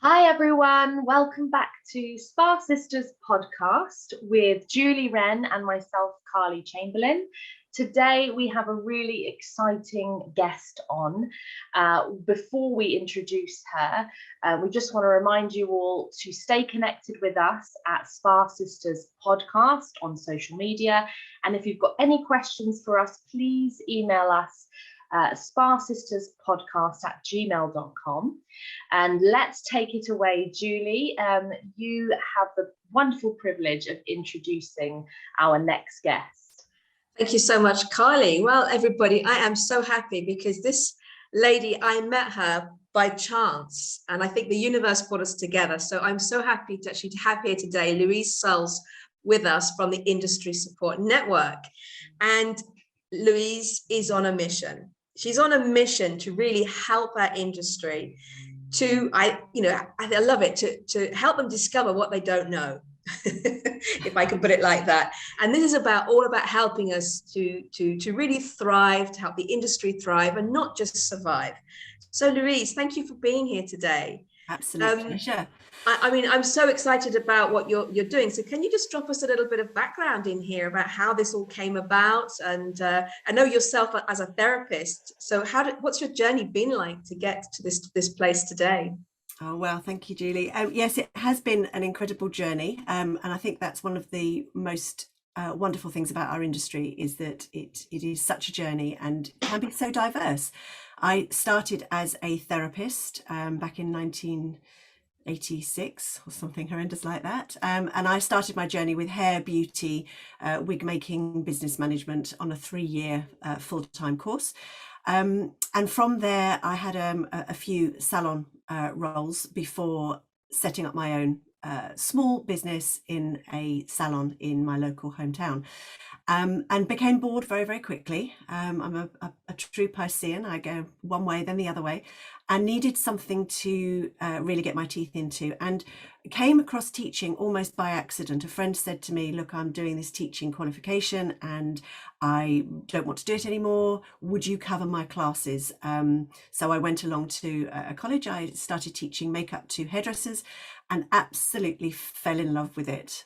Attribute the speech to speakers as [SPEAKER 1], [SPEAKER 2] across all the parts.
[SPEAKER 1] Hi everyone, welcome back to Spa Sisters podcast with Julie Wren and myself, Carly Chamberlain. Today we have a really exciting guest on. Before we introduce her, we just want to remind you all to stay connected with us at Spa Sisters podcast on social media. And if you've got any questions for us, please email us sparsisterspodcast@gmail.com. And let's take it away, Julie. You have the wonderful privilege of introducing our next guest.
[SPEAKER 2] Thank you so much, Carly. Well, everybody, I am so happy because this lady, I met her by chance, and I think the universe brought us together. So I'm so happy to actually have here today Louise Searles with us from the Industry Support Network. And Louise is on a mission. She's on a mission to really help our industry I love it, to help them discover what they don't know, if I can put it like that. And this is all about helping us to really thrive, to help the industry thrive and not just survive. So Louise, thank you for being here today.
[SPEAKER 3] Absolute pleasure.
[SPEAKER 2] I'm so excited about what you're doing. So can you just drop us a little bit of background in here about how this all came about? And I know yourself as a therapist. So what's your journey been like to get to this place today?
[SPEAKER 3] Oh, well, thank you, Julie. Yes, it has been an incredible journey. And I think that's one of the most wonderful things about our industry is that it is such a journey and can be so diverse. I started as a therapist back in 1986 or something horrendous like that. And I started my journey with hair, beauty, wig making, business management on a 3-year full-time course. And from there, I had a few salon roles before setting up my own small business in a salon in my local hometown. And became bored very, very quickly. I'm a true Piscean. I go one way, then the other way, and needed something to really get my teeth into, and came across teaching almost by accident. A friend said to me, look, I'm doing this teaching qualification and I don't want to do it anymore. Would you cover my classes? So I went along to a college. I started teaching makeup to hairdressers and absolutely fell in love with it.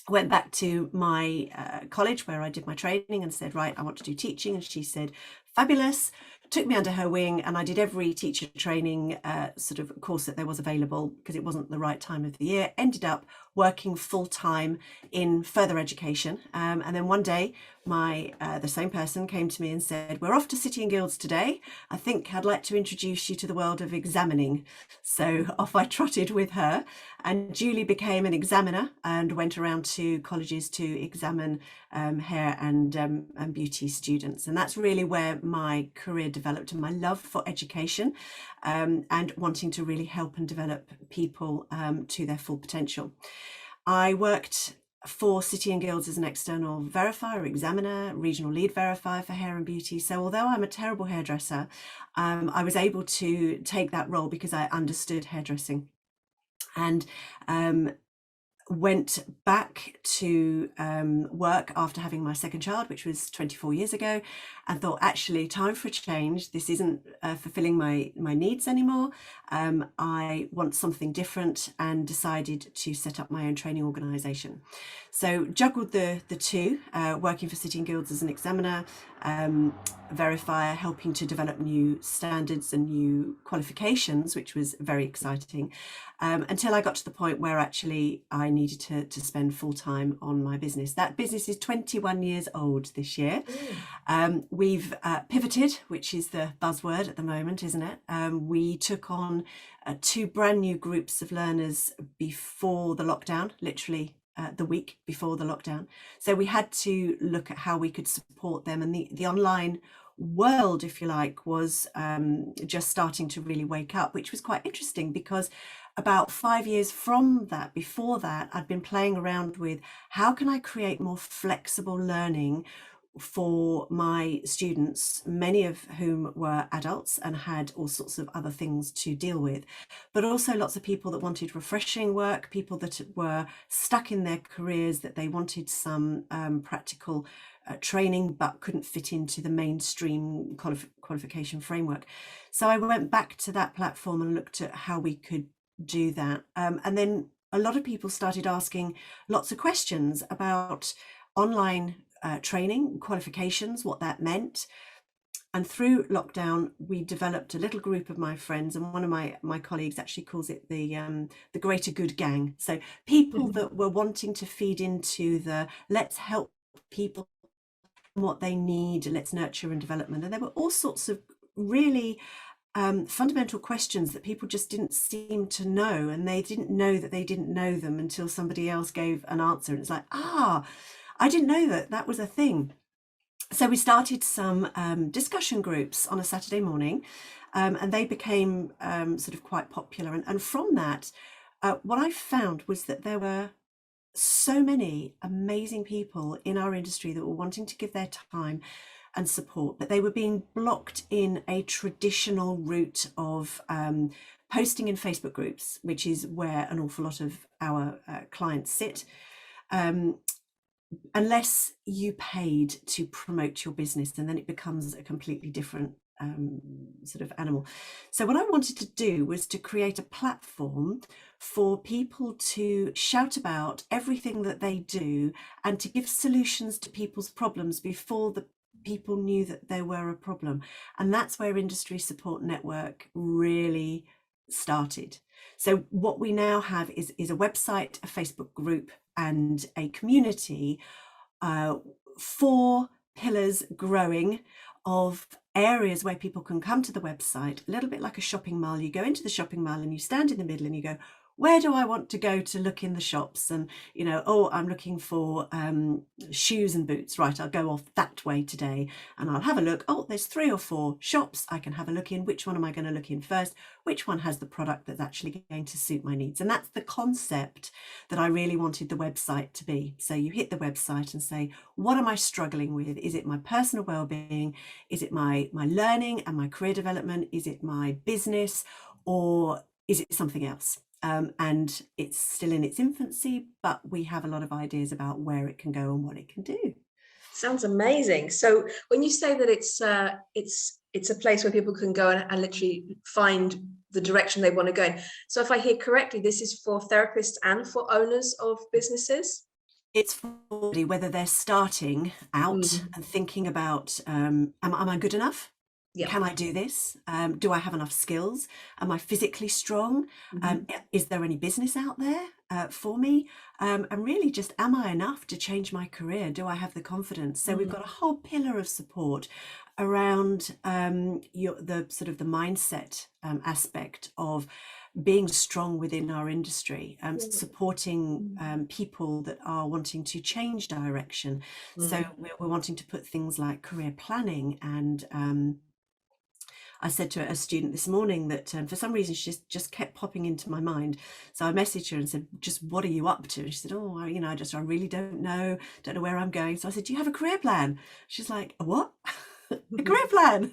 [SPEAKER 3] Went back to my college where I did my training and said, right, I want to do teaching. And she said, fabulous, took me under her wing, and I did every teacher training sort of course that there was available because it wasn't the right time of the year. Ended up working full time in further education. And then one day, the same person came to me and said, we're off to City and Guilds today. I think I'd like to introduce you to the world of examining. So off I trotted with her, and Julie became an examiner and went around to colleges to examine hair and beauty students. And that's really where my career developed, and my love for education and wanting to really help and develop people to their full potential. I worked for City and Guilds as an external verifier, examiner, regional lead verifier for hair and beauty. So although I'm a terrible hairdresser, I was able to take that role because I understood hairdressing, and went back to work after having my second child, which was 24 years ago, and thought, actually, time for a change. This isn't fulfilling my needs anymore. I want something different, and decided to set up my own training organisation. So juggled the two, working for City and Guilds as an examiner, verifier, helping to develop new standards and new qualifications, which was very exciting, until I got to the point where actually I needed to spend full time on my business. That business is 21 years old this year. We've pivoted, which is the buzzword at the moment, isn't it? We took on 2 brand new groups of learners before the lockdown, literally the week before the lockdown. So we had to look at how we could support them, and the online world, if you like, was just starting to really wake up, which was quite interesting because about 5 years before that, I'd been playing around with how can I create more flexible learning for my students, many of whom were adults and had all sorts of other things to deal with, but also lots of people that wanted refreshing work, people that were stuck in their careers, that they wanted some practical training, but couldn't fit into the mainstream qualification framework. So I went back to that platform and looked at how we could do that. And then a lot of people started asking lots of questions about online training, qualifications, what that meant. And through lockdown, we developed a little group of my friends, and one of my colleagues actually calls it the Greater Good Gang. So people that were wanting to feed into the let's help people what they need, let's nurture and development. And there were all sorts of really fundamental questions that people just didn't seem to know, and they didn't know that they didn't know them until somebody else gave an answer. And it's like, I didn't know that that was a thing. So we started some discussion groups on a Saturday morning, and they became sort of quite popular. And from that, what I found was that there were so many amazing people in our industry that were wanting to give their time and support, but they were being blocked in a traditional route of posting in Facebook groups, which is where an awful lot of our clients sit. Unless you paid to promote your business, and then it becomes a completely different sort of animal. So what I wanted to do was to create a platform for people to shout about everything that they do and to give solutions to people's problems before the people knew that there were a problem. And that's where Industry Support Network really started. So what we now have is a website, a Facebook group, and a community, 4 pillars growing of areas where people can come to the website, a little bit like a shopping mall. You go into the shopping mall and you stand in the middle and you go, where do I want to go to look in the shops? And, you know, oh, I'm looking for shoes and boots. Right, I'll go off that way today and I'll have a look. Oh, there's 3 or 4 shops I can have a look in. Which one am I going to look in first? Which one has the product that's actually going to suit my needs? And that's the concept that I really wanted the website to be. So you hit the website and say, what am I struggling with? Is it my personal well-being? Is it my learning and my career development? Is it my business? Or is it something else? And it's still in its infancy, but we have a lot of ideas about where it can go and what it can do.
[SPEAKER 2] Sounds amazing. So when you say that it's a place where people can go and literally find the direction they want to go in. So if I hear correctly, this is for therapists and for owners of businesses?
[SPEAKER 3] It's for whether they're starting out and thinking about, am I good enough? Yeah. Can I do this? Do I have enough skills? Am I physically strong? Is there any business out there for me? And really just, am I enough to change my career? Do I have the confidence? So we've got a whole pillar of support around the sort of the mindset aspect of being strong within our industry, supporting people that are wanting to change direction. So we're wanting to put things like career planning, and I said to a student this morning that for some reason she just kept popping into my mind. So I messaged her and said, just what are you up to? And she said, oh, I really don't know where I'm going. So I said, do you have a career plan? She's like, a what? A career plan.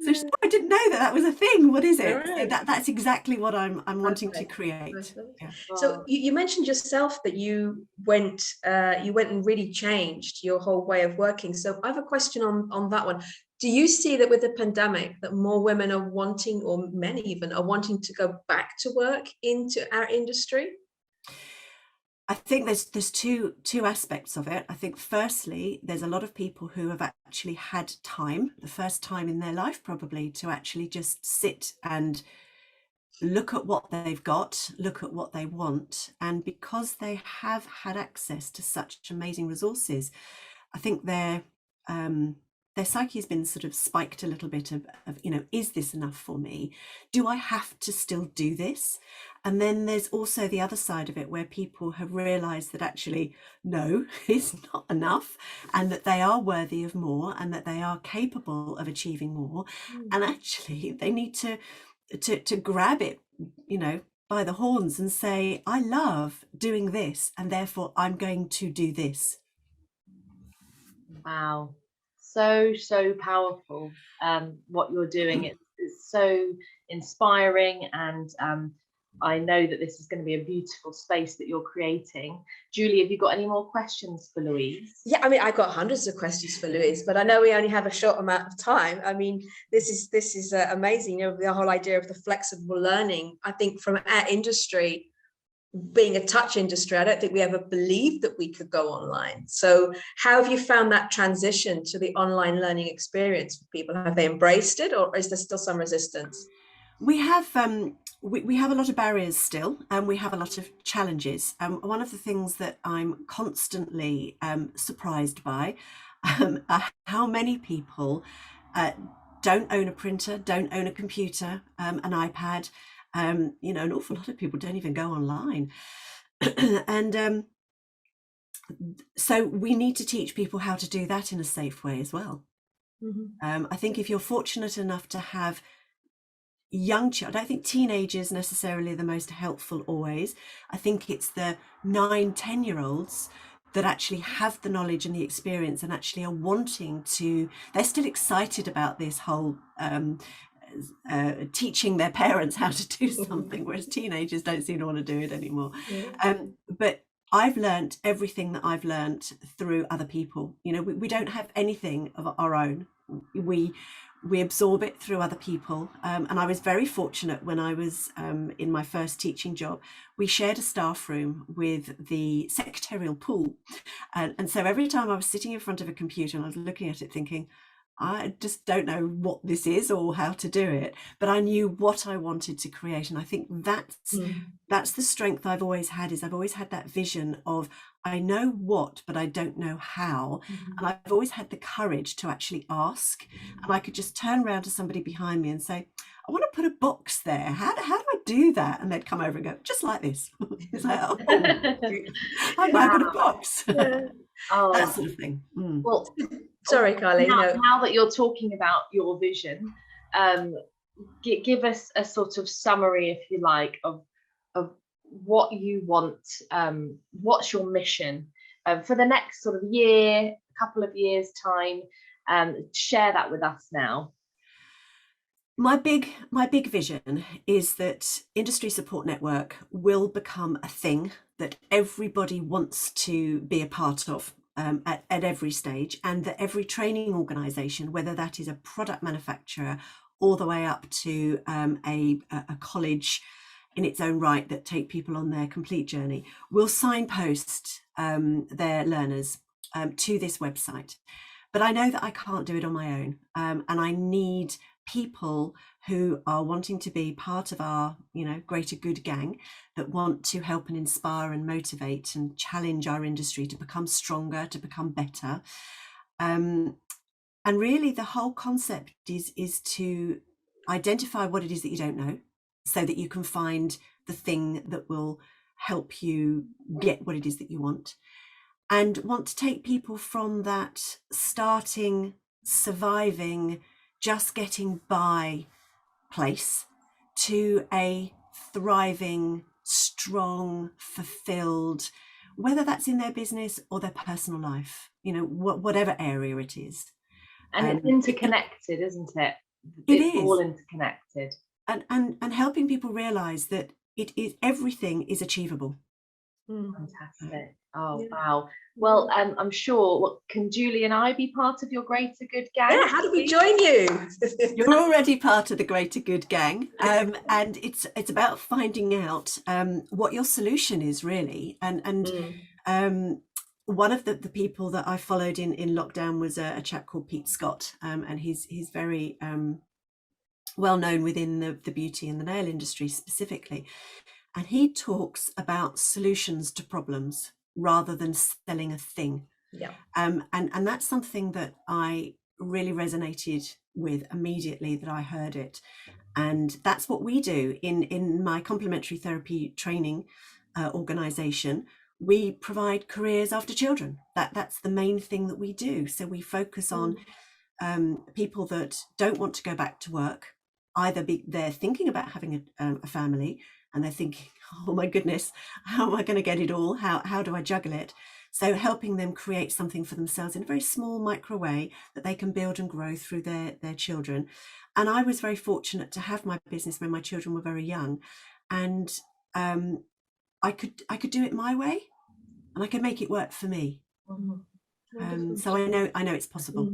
[SPEAKER 3] So she said, I didn't know that was a thing. What is it? Right. So that's exactly what I'm wanting to create.
[SPEAKER 2] Yeah. So you mentioned yourself that you went and really changed your whole way of working. So I have a question on that one. Do you see that with the pandemic that more women are wanting, or men even, are wanting to go back to work into our industry?
[SPEAKER 3] I think there's two aspects of it. I think firstly, there's a lot of people who have actually had time, the first time in their life probably, to actually just sit and look at what they've got, look at what they want. And because they have had access to such amazing resources, I think their psyche has been sort of spiked a little bit of, is this enough for me? Do I have to still do this? And then there's also the other side of it where people have realized that actually, no, it's not enough, and that they are worthy of more, and that they are capable of achieving more. And actually they need to grab it, by the horns and say, I love doing this, and therefore I'm going to do this.
[SPEAKER 1] Wow. So powerful. What you're doing, it's so inspiring, and I know that this is going to be a beautiful space that you're creating. Julie, have you got any more questions for Louise?
[SPEAKER 2] Yeah, I mean, I've got hundreds of questions for Louise, but I know we only have a short amount of time. I mean, this is amazing. You know, the whole idea of the flexible learning. I think from our industry, being a touch industry, I don't think we ever believed that we could go online. So how have you found that transition to the online learning experience for people? Have they embraced it, or is there still some resistance?
[SPEAKER 3] We have we have a lot of barriers still, and we have a lot of challenges. One of the things that I'm constantly surprised by are how many people don't own a printer, don't own a computer, an iPad. You know, an awful lot of people don't even go online. And so we need to teach people how to do that in a safe way as well. I think if you're fortunate enough to have young children, I don't think teenagers necessarily are the most helpful always. I think it's the 9-10-year-olds that actually have the knowledge and the experience and actually are wanting to, they're still excited about this whole teaching their parents how to do something, whereas teenagers don't seem to want to do it anymore. But I've learnt everything that I've learnt through other people. You know, we don't have anything of our own. We absorb it through other people. And I was very fortunate when I was in my first teaching job. We shared a staff room with the secretarial pool. And so every time I was sitting in front of a computer and I was looking at it thinking, I just don't know what this is or how to do it, but I knew what I wanted to create. And I think that's the strength I've always had, is I've always had that vision of, I know what, but I don't know how. And I've always had the courage to actually ask. And I could just turn around to somebody behind me and say, I want to put a box there. How do I do that? And they'd come over and go, just like this. It's like, oh, I've now got a box.
[SPEAKER 1] Oh,
[SPEAKER 3] that sort of thing.
[SPEAKER 1] Well,
[SPEAKER 2] sorry, Carly.
[SPEAKER 1] Now that you're talking about your vision, give us a sort of summary, if you like, of what you want. What's your mission for the next sort of year, couple of years' time? Share that with us now.
[SPEAKER 3] My big vision is that Industry Support Network will become a thing that everybody wants to be a part of at every stage, and that every training organisation, whether that is a product manufacturer all the way up to a college in its own right that take people on their complete journey, will signpost their learners to this website. But I know that I can't do it on my own, and I need people who are wanting to be part of our, you know, greater good gang, that want to help and inspire and motivate and challenge our industry to become stronger, to become better. And really the whole concept is to identify what it is that you don't know, so that you can find the thing that will help you get what it is that you want, and want to take people from that starting, surviving, just getting by place to a thriving, strong, fulfilled, whether that's in their business or their personal life, you know, whatever area it is.
[SPEAKER 1] And it's interconnected, isn't it?
[SPEAKER 3] It's
[SPEAKER 1] all interconnected.
[SPEAKER 3] And helping people realize that everything is achievable.
[SPEAKER 1] Fantastic. Oh, wow. Well, I'm sure, can Julie and I be part of your greater good gang?
[SPEAKER 2] Yeah, how do we join you?
[SPEAKER 3] You're already part of the greater good gang, and it's about finding out what your solution is really. And one of the people that I followed in lockdown was a chap called Pete Scott, and he's very well known within the beauty and the nail industry specifically. And he talks about solutions to problems rather than selling a thing.
[SPEAKER 2] Yeah.
[SPEAKER 3] And that's something that I really resonated with immediately that I heard it. And that's what we do in my complementary therapy training organization. We provide careers after children. That's the main thing that we do. So we focus on people that don't want to go back to work. Either they're thinking about having a family, and they're thinking, oh my goodness, how am I going to get it all? How do I juggle it? So helping them create something for themselves in a very small micro way that they can build and grow through their children. And I was very fortunate to have my business when my children were very young. And I could do it my way, and I could make it work for me. So I know it's possible.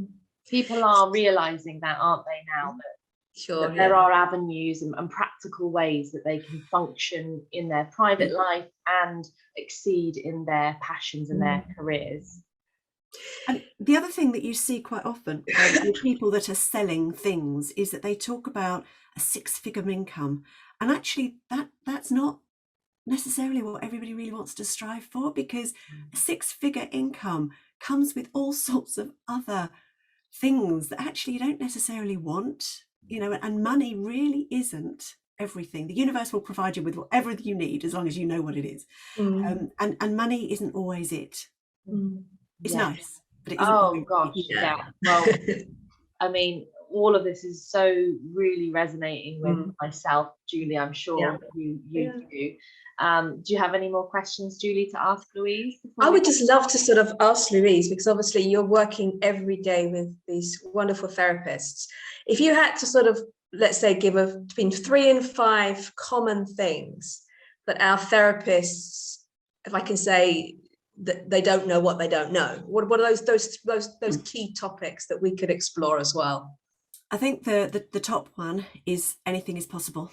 [SPEAKER 1] People are realizing that, aren't they, now, that there are avenues and practical ways that they can function in their private life and exceed in their passions and their careers.
[SPEAKER 3] And the other thing that you see quite often with people that are selling things is that they talk about a 6-figure income, and actually that's not necessarily what everybody really wants to strive for, because a 6-figure income comes with all sorts of other things that actually you don't necessarily want, you know, and money really isn't everything. The universe will provide you with whatever you need as long as you know what it is. And money isn't always it. It's nice, but it isn't.
[SPEAKER 1] Oh gosh, yeah. Well, I mean, all of this is so really resonating with myself, Julie. I'm sure you do. Do you have any more questions, Julie, to ask Louise?
[SPEAKER 2] I would just love to sort of ask Louise, because obviously you're working every day with these wonderful therapists. If you had to sort of, let's say, give between 3 and 5 common things that our therapists, if I can say, that they don't know what they don't know, what are those key topics that we could explore as well?
[SPEAKER 3] I think the top one is anything is possible.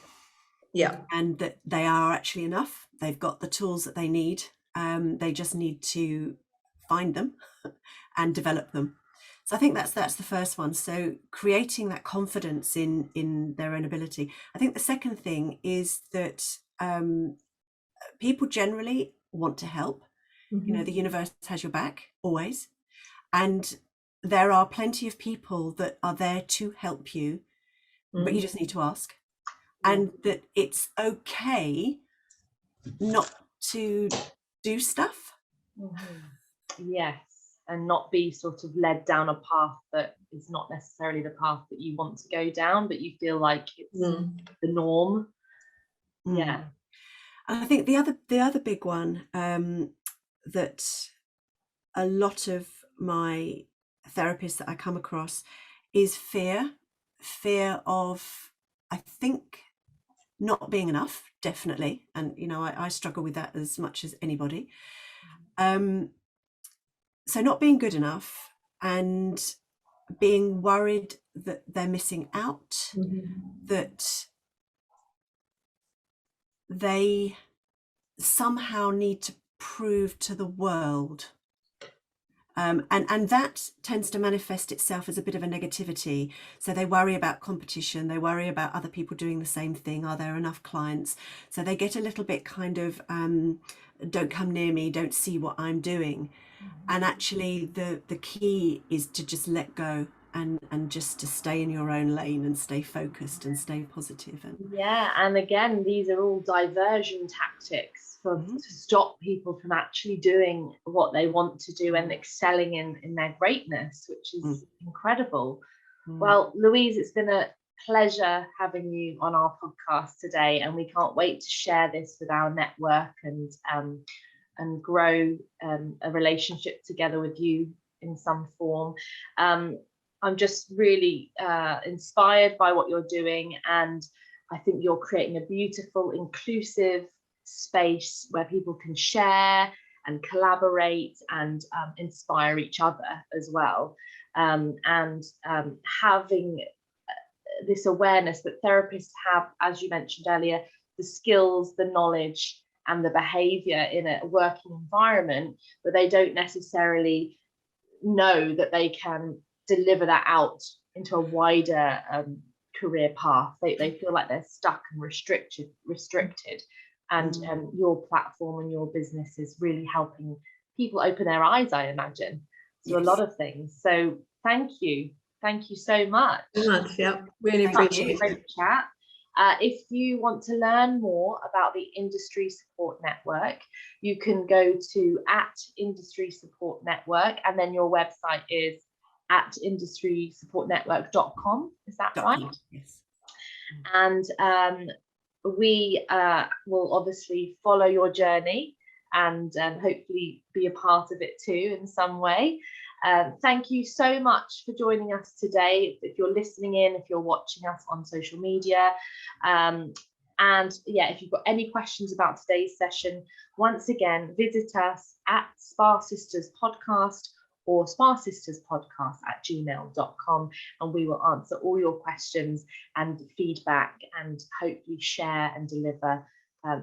[SPEAKER 2] Yeah.
[SPEAKER 3] And that they are actually enough. They've got the tools that they need. They just need to find them and develop them. So I think that's the first one. So creating that confidence in their own ability. I think the second thing is that people generally want to help. You know, the universe has your back always. And there are plenty of people that are there to help you, but you just need to ask. And that it's okay not to do stuff.
[SPEAKER 1] Yes, and not be sort of led down a path that is not necessarily the path that you want to go down, but you feel like it's the norm. Yeah.
[SPEAKER 3] And I think the other big one that a lot of my therapists that I come across is fear of, I think, not being enough, definitely. And, you know, I struggle with that as much as anybody. So not being good enough and being worried that they're missing out, that they somehow need to prove to the world. And that tends to manifest itself as a bit of a negativity. So they worry about competition, they worry about other people doing the same thing. Are there enough clients? So they get a little bit kind of, don't come near me, don't see what I'm doing. And actually the key is to just let go and just to stay in your own lane and stay focused and stay positive.
[SPEAKER 1] And again, these are all diversion tactics to stop people from actually doing what they want to do and excelling in their greatness, which is incredible. Well, Louise, it's been a pleasure having you on our podcast today, and we can't wait to share this with our network and grow a relationship together with you in some form. I'm just really inspired by what you're doing, and I think you're creating a beautiful, inclusive space where people can share and collaborate and inspire each other as well. And having this awareness that therapists have, as you mentioned earlier, the skills, the knowledge, and the behavior in a working environment, but they don't necessarily know that they can deliver that out into a wider career path. They feel like they're stuck and restricted. And your platform and your business is really helping people open their eyes, I imagine, to a lot of things. So thank you so much.
[SPEAKER 2] Yeah, really appreciate it.
[SPEAKER 1] Great chat. If you want to learn more about the Industry Support Network, you can go to @Industry Support Network, and then your website is @industrysupportnetwork.com. Is that right?
[SPEAKER 3] Yes.
[SPEAKER 1] And we will obviously follow your journey and hopefully be a part of it too in some way. Thank you so much for joining us today. If you're listening in, if you're watching us on social media, And yeah, if you've got any questions about today's session, once again, visit us at Spa Sisters Podcast or spasisterspodcast@gmail.com, and we will answer all your questions and feedback and hopefully share and deliver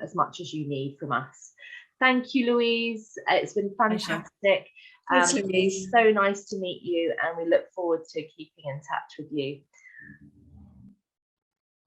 [SPEAKER 1] as much as you need from us. Thank you, Louise. It's been fantastic.
[SPEAKER 2] Thanks, Louise.
[SPEAKER 1] It's so nice to meet you, and we look forward to keeping in touch with you.